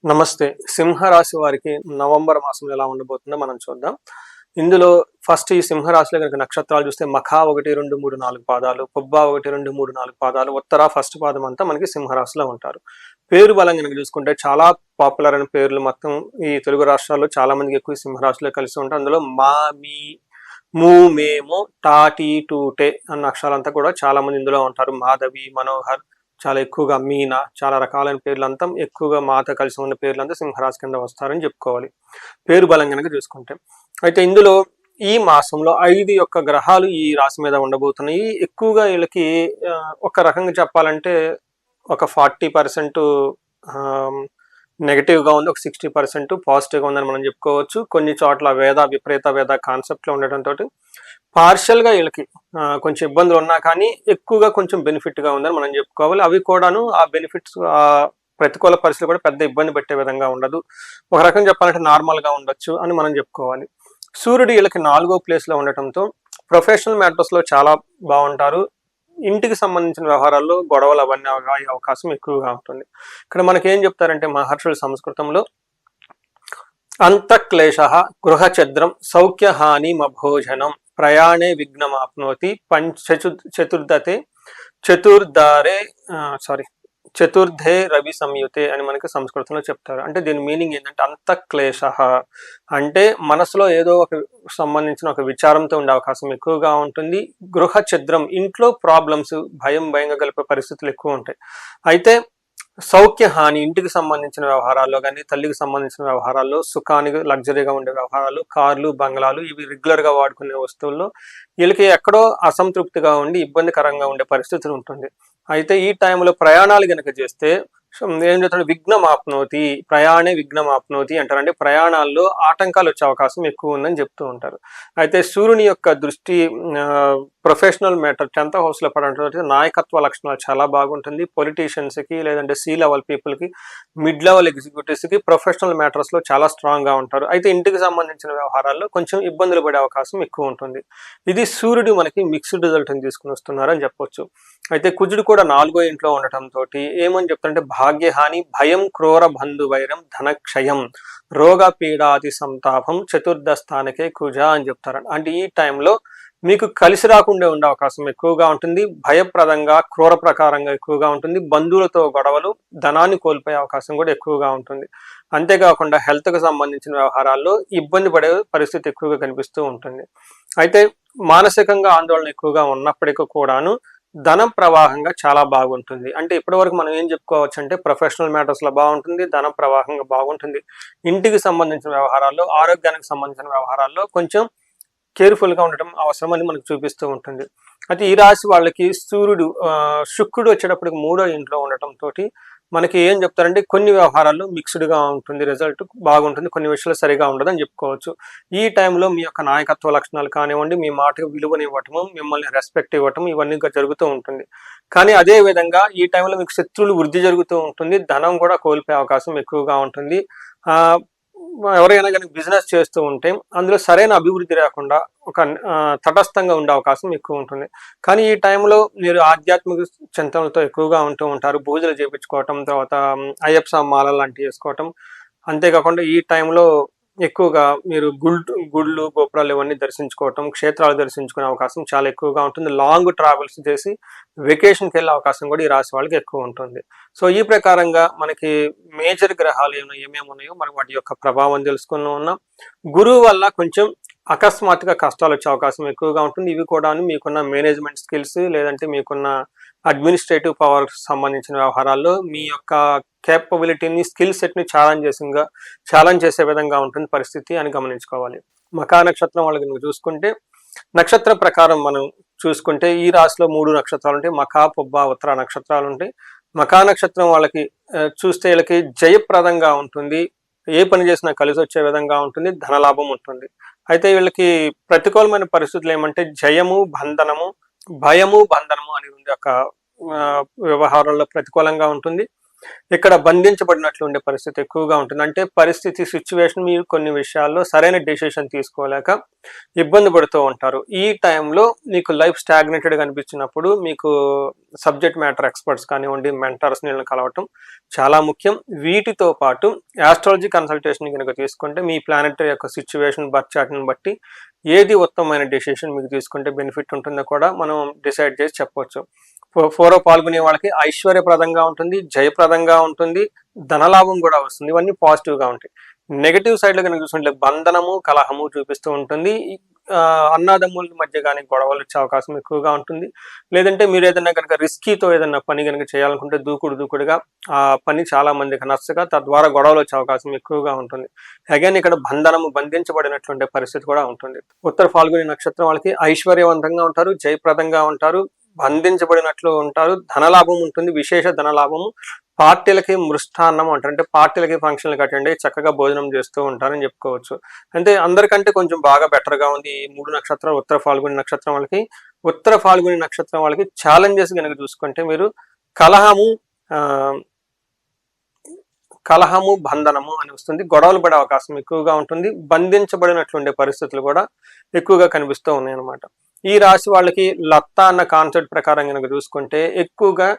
నమస్తే. సింహరాశి వారికి నవంబర్ మాసంలో ఎలా ఉండబోతుందో మనం చూద్దాం. ఇందులో ఫస్ట్ ఈ సింహరాశిలో గనుక నక్షత్రాలు చూస్తే మఖా 1, 2, 3, 4 పాదాలు, పుబ్బ 1, 2, 3, 4 పాదాలు, ఉత్తర ఫస్ట్ పాదం అంతా మనకి సింహరాశిలో ఉంటారు. పేరు బలం గనుక చూసుకుంటే చాలా పాపులర్ అయిన పేర్లు మొత్తం ఈ తెలుగు రాష్ట్రాల్లో చాలా మందికి ఎక్కువ సింహరాశిలో కలిసి ఉంటారు. అందులో మా, మీ, ము, మేము, టా, టీ, టు, టే అన్న అక్షరాలంతా కూడా చాలా మంది ఇందులో ఉంటారు. మాధవి, మనోహర్, చాలా ఎక్కువగా మీనా, చాలా రకాలైన పేర్లంతా ఎక్కువగా మాతో కలిసి ఉన్న పేర్లంతా సింహరాశి కింద వస్తారని చెప్పుకోవాలి. పేరు బలం కనుక చూసుకుంటే. అయితే ఇందులో ఈ మాసంలో 5 యొక్క గ్రహాలు ఈ రాశి మీద ఉండబోతున్నాయి. ఎక్కువగా వీళ్ళకి ఒక రకంగా చెప్పాలంటే ఒక 40% నెగటివ్గా ఉంది, ఒక 60% పాజిటివ్గా ఉందని మనం చెప్పుకోవచ్చు. కొన్ని చోట్ల విపరీత వేద కాన్సెప్ట్లో ఉండటంతో పార్షియల్గా వీళ్ళకి కొంచెం ఇబ్బందులు ఉన్నా కానీ ఎక్కువగా కొంచెం బెనిఫిట్గా ఉందని మనం చెప్పుకోవాలి. అవి కూడాను ఆ బెనిఫిట్స్ ప్రతికూల పరిస్థితులు కూడా పెద్ద ఇబ్బంది పెట్టే విధంగా ఉండదు. ఒక రకంగా చెప్పాలంటే నార్మల్గా ఉండొచ్చు అని మనం చెప్పుకోవాలి. సూర్యుడు వీళ్ళకి 4వ ప్లేస్లో ఉండటంతో ప్రొఫెషనల్ మ్యాటర్స్లో చాలా బాగుంటారు. ఇంటికి సంబంధించిన వ్యవహారాల్లో గొడవలు అవన్నీ అయ్యే అవకాశం ఎక్కువగా ఉంటుంది. ఇక్కడ మనకేం చెప్తారంటే మహర్షుల సంస్కృతంలో అంతఃక్లేశ గృహఛద్రం సౌఖ్యహాని మభోజనం ప్రయాణే విఘ్నమాప్నోతి చతుర్థే రవి సంయుతే అని మనకి సంస్కృతంలో చెప్తారు. అంటే దీని మీనింగ్ ఏంటంటే అంతఃక్లేశ అంటే మనసులో ఏదో ఒక సంబంధించిన ఒక విచారంతో ఉండే అవకాశం ఎక్కువగా ఉంటుంది. గృహ ఛద్రం ఇంట్లో ప్రాబ్లమ్స్ భయంగా కలిపే పరిస్థితులు ఎక్కువ ఉంటాయి. అయితే సౌఖ్యహాని ఇంటికి సంబంధించిన వ్యవహారాల్లో కానీ తల్లికి సంబంధించిన వ్యవహారాల్లో సుఖానికి లగ్జరీగా ఉండే వ్యవహారాలు కార్లు బంగ్లాలు ఇవి రెగ్యులర్గా వాడుకునే వస్తువుల్లో వీళ్ళకి ఎక్కడో అసంతృప్తిగా ఉండి ఇబ్బందికరంగా ఉండే పరిస్థితులు ఉంటుంది. అయితే ఈ టైంలో ప్రయాణాలు కనుక చేస్తే ఏం చెప్తాడు విఘ్నమాప్నోతి ప్రయాణే విఘ్నమాప్నోతి అంటారు. అంటే ప్రయాణాల్లో ఆటంకాలు వచ్చే అవకాశం ఎక్కువ ఉందని చెప్తూ ఉంటారు. అయితే సూర్యుని యొక్క దృష్టి ప్రొఫెషనల్ మ్యాటర్ 10th హౌస్లో పడటం నాయకత్వ లక్షణాలు చాలా బాగుంటుంది. పొలిటీషియన్స్కి లేదంటే C-level పీపుల్కి మిడ్-level ఎగ్జిక్యూటివ్స్కి ప్రొఫెషనల్ మ్యాటర్స్లో చాలా స్ట్రాంగ్గా ఉంటారు. అయితే ఇంటికి సంబంధించిన వ్యవహారాల్లో కొంచెం ఇబ్బందులు పడే అవకాశం ఎక్కువ ఉంటుంది. ఇది సూర్యుడు మనకి మిక్స్డ్ రిజల్ట్ని తీసుకుని వస్తున్నారని చెప్పొచ్చు. అయితే కుజుడు కూడా 4వ ఇంట్లో ఉండటంతో ఏమని చెప్తారంటే భాగ్యహాని భయం క్రూర బంధువైరం ధనక్షయం రోగ పీడాది సంతాపం చతుర్థ స్థానకే కుజ అని చెప్తారు. అంటే ఈ టైంలో మీకు కలిసి రాకుండా ఉండే అవకాశం ఎక్కువగా ఉంటుంది. భయప్రదంగా క్రూర ప్రకారంగా ఎక్కువగా ఉంటుంది. బంధువులతో గొడవలు ధనాన్ని కోల్పోయే అవకాశం కూడా ఎక్కువగా ఉంటుంది. అంతేకాకుండా హెల్త్కి సంబంధించిన వ్యవహారాల్లో ఇబ్బంది పడే పరిస్థితి ఎక్కువగా కనిపిస్తూ ఉంటుంది. అయితే మానసికంగా ఆందోళన ఎక్కువగా ఉన్నప్పటికీ కూడాను ధన ప్రవాహంగా చాలా బాగుంటుంది. అంటే ఇప్పటివరకు మనం ఏం చెప్పుకోవచ్చు అంటే ప్రొఫెషనల్ మ్యాటర్స్లో బాగుంటుంది, ధన ప్రవాహంగా బాగుంటుంది. ఇంటికి సంబంధించిన వ్యవహారాల్లో ఆరోగ్యానికి సంబంధించిన వ్యవహారాల్లో కొంచెం కేర్ఫుల్గా ఉండటం అవసరం అని మనకు చూపిస్తూ ఉంటుంది. అయితే ఈ రాశి వాళ్ళకి శుక్రుడు వచ్చేటప్పటికి 3వ ఇంట్లో ఉండటంతో మనకి ఏం చెప్తారంటే కొన్ని వ్యవహారాల్లో మిక్స్డ్గా ఉంటుంది, రిజల్ట్ బాగుంటుంది, కొన్ని విషయాలు సరిగా ఉండదని చెప్పుకోవచ్చు. ఈ టైంలో మీ యొక్క నాయకత్వ లక్షణాలు కానివ్వండి, మీ మాటకు విలువనివ్వటము, మిమ్మల్ని రెస్పెక్ట్ ఇవ్వటం ఇవన్నీ జరుగుతూ ఉంటుంది. కానీ అదే విధంగా ఈ టైంలో మీకు శత్రువులు వృద్ధి జరుగుతూ ఉంటుంది, ధనం కూడా కోల్పోయే అవకాశం ఎక్కువగా ఉంటుంది. ఎవరైనా కానీ బిజినెస్ చేస్తూ ఉంటే అందులో సరైన అభివృద్ధి రాకుండా ఒక తటస్థంగా ఉండే అవకాశం ఎక్కువ ఉంటుంది. కానీ ఈ టైంలో మీరు ఆధ్యాత్మిక చింతనలతో ఎక్కువగా ఉంటూ ఉంటారు. పూజలు చేయించుకోవటం, తర్వాత అయ్యప్ప మాలలు లాంటివి వేసుకోవటం. అంతేకాకుండా ఈ టైంలో ఎక్కువగా మీరు గుళ్ళు గోపురాలు ఇవన్నీ దర్శించుకోవటం, క్షేత్రాలు దర్శించుకునే అవకాశం చాలా ఎక్కువగా ఉంటుంది. లాంగ్ ట్రావెల్స్ చేసి వెకేషన్కి వెళ్ళే అవకాశం కూడా ఈ రాశి వాళ్ళకి ఎక్కువ ఉంటుంది. సో ఈ ప్రకారంగా మనకి మేజర్ గ్రహాలు ఏమేమి ఉన్నాయో మనం వాటి యొక్క ప్రభావం తెలుసుకుని ఉన్నాం. గురువు వల్ల కొంచెం అకస్మాత్తుగా కష్టాలు వచ్చే అవకాశం ఎక్కువగా ఉంటుంది. ఇవి కూడా మీకున్న మేనేజ్మెంట్ స్కిల్స్ లేదంటే మీకున్న అడ్మినిస్ట్రేటివ్ పవర్ సంబంధించిన వ్యవహారాల్లో మీ యొక్క కేపబిలిటీని స్కిల్ సెట్ని ఛాలెంజ్ చేసే విధంగా ఉంటుంది పరిస్థితి అని గమనించుకోవాలి. మఖా నక్షత్రం వాళ్ళకి చూసుకుంటే నక్షత్ర ప్రకారం మనం చూసుకుంటే ఈ రాశిలో 3 నక్షత్రాలు ఉంటాయి. మఖా పుబ్బ ఉత్తర నక్షత్రాలు ఉంటాయి. మఖా నక్షత్రం వాళ్ళకి చూస్తే వీళ్ళకి జయప్రదంగా ఉంటుంది, ఏ పని చేసినా కలిసి వచ్చే విధంగా ఉంటుంది, ధనలాభం ఉంటుంది. అయితే వీళ్ళకి ప్రతికూలమైన పరిస్థితులు ఏమంటే జయము భయము బంధనము అని ఒక వ్యవహారంలో ప్రతికూలంగా ఉంటుంది. ఇక్కడ బంధించబడినట్లు ఉండే పరిస్థితి ఎక్కువగా ఉంటుంది. అంటే పరిస్థితి సిచ్యువేషన్ మీరు కొన్ని విషయాల్లో సరైన డెసిషన్ తీసుకోలేక ఇబ్బంది పడుతూ ఉంటారు. ఈ టైంలో మీకు లైఫ్ స్టాగ్నేటెడ్గా అనిపించినప్పుడు మీకు సబ్జెక్ట్ మ్యాటర్ ఎక్స్పర్ట్స్ కానివ్వండి, మెంటర్స్ వీళ్ళని కలవటం చాలా ముఖ్యం. వీటితో పాటు ఆస్ట్రాలజీ కన్సల్టేషన్ కనుక తీసుకుంటే మీ ప్లానెటరీ యొక్క సిచ్యువేషన్ బర్త్ చార్ట్ని బట్టి ఏది ఉత్తమమైన డెసిషన్ మీకు తీసుకుంటే బెనిఫిట్ ఉంటుందో కూడా మనం డిసైడ్ చేసి చెప్పవచ్చు. ఫోరో పాల్గొనే వాళ్ళకి ఐశ్వర్యప్రదంగా ఉంటుంది, జయప్రదంగా ఉంటుంది, ధనలాభం కూడా వస్తుంది. ఇవన్నీ పాజిటివ్గా ఉంటాయి. నెగటివ్ సైడ్లో కనుక చూసుకుంటే బంధనము, కలహము చూపిస్తూ ఉంటుంది. అన్నాదమ్ముల మధ్య కానీ గొడవలు వచ్చే అవకాశం ఎక్కువగా ఉంటుంది. లేదంటే మీరు ఏదైనా కనుక రిస్కీతో ఏదైనా పని కనుక చేయాలనుకుంటే దూకుడుగా ఆ పని చాలా మందికి నచ్చగా తద్వారా గొడవలు వచ్చే అవకాశం ఎక్కువగా ఉంటుంది. అగైన్ ఇక్కడ బంధించబడినటువంటి పరిస్థితి కూడా ఉంటుంది. ఉత్తర ఫాల్గుని నక్షత్రం వాళ్ళకి ఐశ్వర్యవంతంగా ఉంటారు, జయప్రదంగా ఉంటారు, బంధించబడినట్లు ఉంటారు, ధనలాభం ఉంటుంది, విశేష ధనలాభము. పార్టీలకి మృష్టాన్నం అంటారు, అంటే పార్టీలకి ఫంక్షన్లకి అటెండ్ అయ్యి చక్కగా భోజనం చేస్తూ ఉంటారని చెప్పుకోవచ్చు. అంటే అందరికంటే కొంచెం బాగా బెటర్గా ఉంది ఈ 3 నక్షత్రాలు ఉత్తర ఫాల్గుని నక్షత్రం వాళ్ళకి. ఉత్తర ఫాల్గుని నక్షత్రం వాళ్ళకి ఛాలెంజెస్ కనుక చూసుకుంటే మీరు కలహము, బంధనము అని వస్తుంది. గొడవలు పడే అవకాశం ఎక్కువగా ఉంటుంది. బంధించబడినట్లుండే పరిస్థితులు కూడా ఎక్కువగా కనిపిస్తూ ఉన్నాయి అన్నమాట. ఈ రాశి వాళ్ళకి లత్తా అన్న కాన్సెప్ట్ ప్రకారం కనుక చూసుకుంటే ఎక్కువగా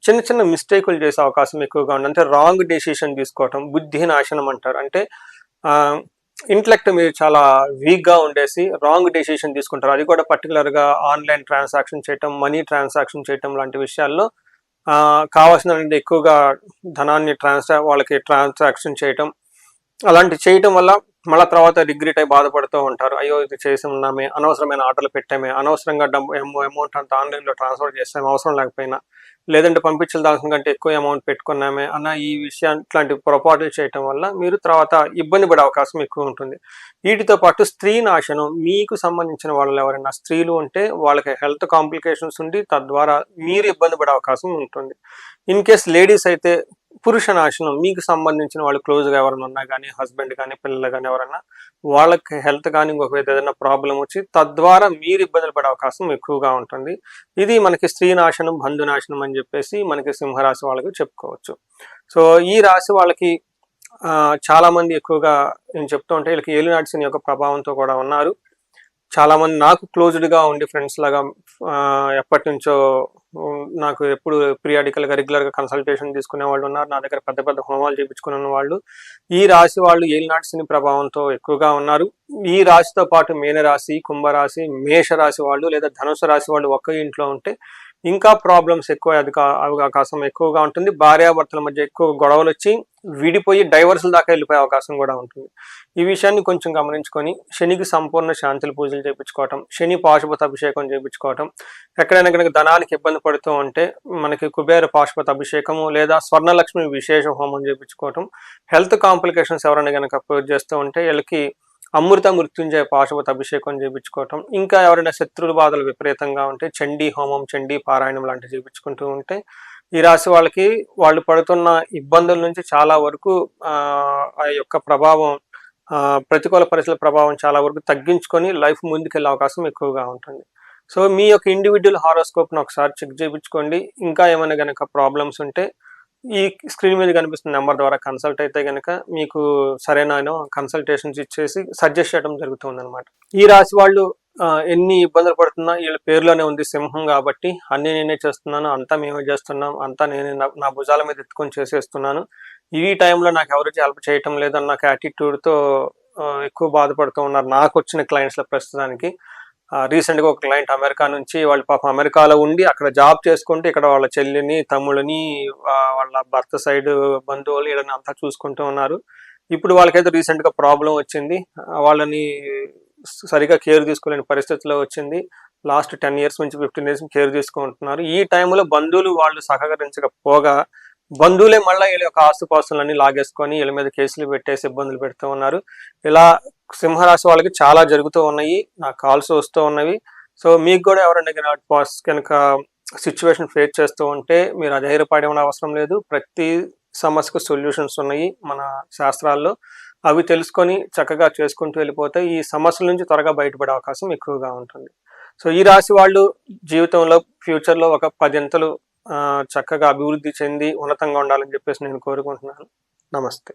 చిన్న చిన్న మిస్టేకులు చేసే అవకాశం ఎక్కువగా ఉంది. అంటే రాంగ్ డెసిషన్ తీసుకోవటం, బుద్ధి నాశనం అంటారు. అంటే ఇంటలెక్ట్ మీరు చాలా వీక్గా ఉండేసి రాంగ్ డెసిషన్ తీసుకుంటారు. అది కూడా పర్టికులర్గా ఆన్లైన్ ట్రాన్సాక్షన్ చేయటం, మనీ ట్రాన్సాక్షన్ చేయటం లాంటి విషయాల్లో కావాల్సిన ఎక్కువగా ధనాన్ని వాళ్ళకి ట్రాన్సాక్షన్ చేయటం, అలాంటి చేయటం వల్ల మళ్ళీ తర్వాత రిగ్రెట్ అయి బాధపడుతూ ఉంటారు. అయ్యో ఇది చేసి ఉన్నామే, అనవసరమైన ఆటలు పెట్టామే, అనవసరంగా అమౌంట్ అంతా ఆన్లైన్లో ట్రాన్స్ఫర్ చేస్తామే అవసరం లేకపోయినా, లేదంటే పంపించాల్సిన కంటే ఎక్కువ అమౌంట్ పెట్టుకున్నామే అన్న ఈ విషయాన్ని ఇట్లాంటి పొరపాట్లు చేయటం వల్ల మీరు తర్వాత ఇబ్బంది పడే అవకాశం ఎక్కువ ఉంటుంది. వీటితో పాటు స్త్రీ నాశనం, మీకు సంబంధించిన వాళ్ళు ఎవరైనా స్త్రీలు ఉంటే వాళ్ళకి హెల్త్ కాంప్లికేషన్స్ ఉండి తద్వారా మీరు ఇబ్బంది పడే అవకాశం ఉంటుంది. ఇన్ కేస్ లేడీస్ అయితే పురుష నాశనం, మీకు సంబంధించిన వాళ్ళు క్లోజ్గా ఎవరైనా ఉన్నా కానీ, హస్బెండ్ కానీ, పిల్లలు కానీ ఎవరైనా వాళ్ళకి హెల్త్ కానీ ఇంకొక ఏదైనా ప్రాబ్లం వచ్చి తద్వారా మీరు ఇబ్బందులు పడే అవకాశం ఎక్కువగా ఉంటుంది. ఇది మనకి స్త్రీ నాశనం, బంధు నాశనం అని చెప్పేసి మనకి సింహరాశి వాళ్ళకి చెప్పుకోవచ్చు. సో ఈ రాశి వాళ్ళకి చాలా మంది ఎక్కువగా నేను చెప్తూ ఉంటే వీళ్ళకి ఏలినాటి శని యొక్క ప్రభావంతో కూడా ఉన్నారు. చాలా మంది నాకు క్లోజ్డ్గా ఉండి ఫ్రెండ్స్ లాగా ఎప్పటి నుంచో నాకు ఎప్పుడు పీరియాడికల్గా రెగ్యులర్గా కన్సల్టేషన్ తీసుకునే వాళ్ళు ఉన్నారు. నా దగ్గర పెద్ద పెద్ద హోమాలు చేయించుకున్న వాళ్ళు ఈ రాశి వాళ్ళు ఏలినాటి శని ప్రభావంతో ఎక్కువగా ఉన్నారు. ఈ రాశితో పాటు మీనరాశి, కుంభరాశి, మేషరాశి వాళ్ళు లేదా ధనుసు రాశి వాళ్ళు ఒక్క ఇంట్లో ఉంటే ఇంకా ప్రాబ్లమ్స్ ఎక్కువ అవకాశం ఎక్కువగా ఉంటుంది. భార్యాభర్తల మధ్య ఎక్కువ గొడవలు వచ్చి విడిపోయి డైవర్సుల దాకా వెళ్ళిపోయే అవకాశం కూడా ఉంటుంది. ఈ విషయాన్ని కొంచెం గమనించుకొని శనికి సంపూర్ణ శాంతుల పూజలు చేయించుకోవటం, శని పాశుపత అభిషేకం చేయించుకోవటం, ఎక్కడైనా కనుక ధనానికి ఇబ్బంది పడుతూ ఉంటే మనకి కుబేర పాశుపత అభిషేకము లేదా స్వర్ణలక్ష్మి విశేష హోమం చేయించుకోవటం, హెల్త్ కాంప్లికేషన్స్ ఎవరైనా కనుక పూజ చేస్తూ ఉంటే వీళ్ళకి అమృత మృత్యుంజయ పాశుపత అభిషేకం చేయించుకోవటం, ఇంకా ఎవరైనా శత్రుల బాధలు విపరీతంగా ఉంటే చండీ హోమం, చండీ పారాయణం లాంటివి చేయించుకుంటూ ఉంటే ఈ రాశి వాళ్ళకి వాళ్ళు పడుతున్న ఇబ్బందుల నుంచి చాలా వరకు ఆ యొక్క ప్రభావం, ప్రతికూల పరిస్థితుల ప్రభావం చాలా వరకు తగ్గించుకొని లైఫ్ ముందుకెళ్ళే అవకాశం ఎక్కువగా ఉంటుంది. సో మీ యొక్క ఇండివిజువల్ హారోస్కోప్ను ఒకసారి చెక్ చేయించుకోండి. ఇంకా ఏమైనా కనుక ప్రాబ్లమ్స్ ఉంటే ఈ స్క్రీన్ మీద కనిపిస్తున్న నెంబర్ ద్వారా కన్సల్ట్ అయితే కనుక మీకు సరైన కన్సల్టేషన్స్ ఇచ్చేసి సజెస్ట్ చేయడం జరుగుతుంది అనమాట. ఈ రాశి వాళ్ళు ఎన్ని ఇబ్బందులు పడుతున్నా వీళ్ళ పేరులోనే ఉంది సింహం కాబట్టి అన్నీ నేనే చేస్తున్నాను, అంతా మేమే చేస్తున్నాం, అంతా నేనే నా భుజాల మీద ఎత్తుకొని చేసేస్తున్నాను, ఈ టైంలో నాకు ఎవరు హెల్ప్ చేయటం లేదన్న నాకు యాటిట్యూడ్తో ఎక్కువ బాధపడుతూ ఉన్నారు నాకు వచ్చిన క్లయింట్స్లో ప్రస్తుతానికి. రీసెంట్గా ఒక క్లయింట్ అమెరికా నుంచి, వాళ్ళు పాపం అమెరికాలో ఉండి అక్కడ జాబ్ చేసుకుంటూ ఇక్కడ వాళ్ళ చెల్లిని, తమ్ముళ్ళని, వాళ్ళ భర్త సైడ్ బంధువులు వీళ్ళని అంతా చూసుకుంటూ ఉన్నారు. ఇప్పుడు వాళ్ళకైతే రీసెంట్గా ప్రాబ్లం వచ్చింది, వాళ్ళని సరిగా కేర్ తీసుకోలేని పరిస్థితిలో వచ్చింది. లాస్ట్ 10 years నుంచి 15 years కేర్ తీసుకుంటున్నారు. ఈ టైంలో బంధువులు వాళ్ళు సహకరించకపోగా బంధువులే మళ్ళీ వీళ్ళ యొక్క ఆస్తుపాస్తులన్నీ లాగేసుకొని వీళ్ళ మీద కేసులు పెట్టేసి ఇబ్బందులు పెడుతూ ఉన్నారు. ఇలా సింహరాశి వాళ్ళకి చాలా జరుగుతూ ఉన్నాయి, నాకు కాల్స్ వస్తూ ఉన్నవి. సో మీకు కూడా ఎవరైనా కనుక సిచ్యువేషన్ ఫేస్ చేస్తూ ఉంటే మీరు అధైర్యపడే అవసరం లేదు. ప్రతి సమస్యకు సొల్యూషన్స్ ఉన్నాయి మన శాస్త్రాల్లో. అవి తెలుసుకొని చక్కగా చేసుకుంటూ వెళ్ళిపోతే ఈ సమస్యల నుంచి త్వరగా బయటపడే అవకాశం ఎక్కువగా ఉంటుంది. సో ఈ రాశి వాళ్ళు జీవితంలో ఫ్యూచర్లో ఒక 10 అంతలు చక్కగా అభివృద్ధి చెంది ఉన్నతంగా ఉండాలని చెప్పేసి నేను కోరుకుంటున్నాను. నమస్తే.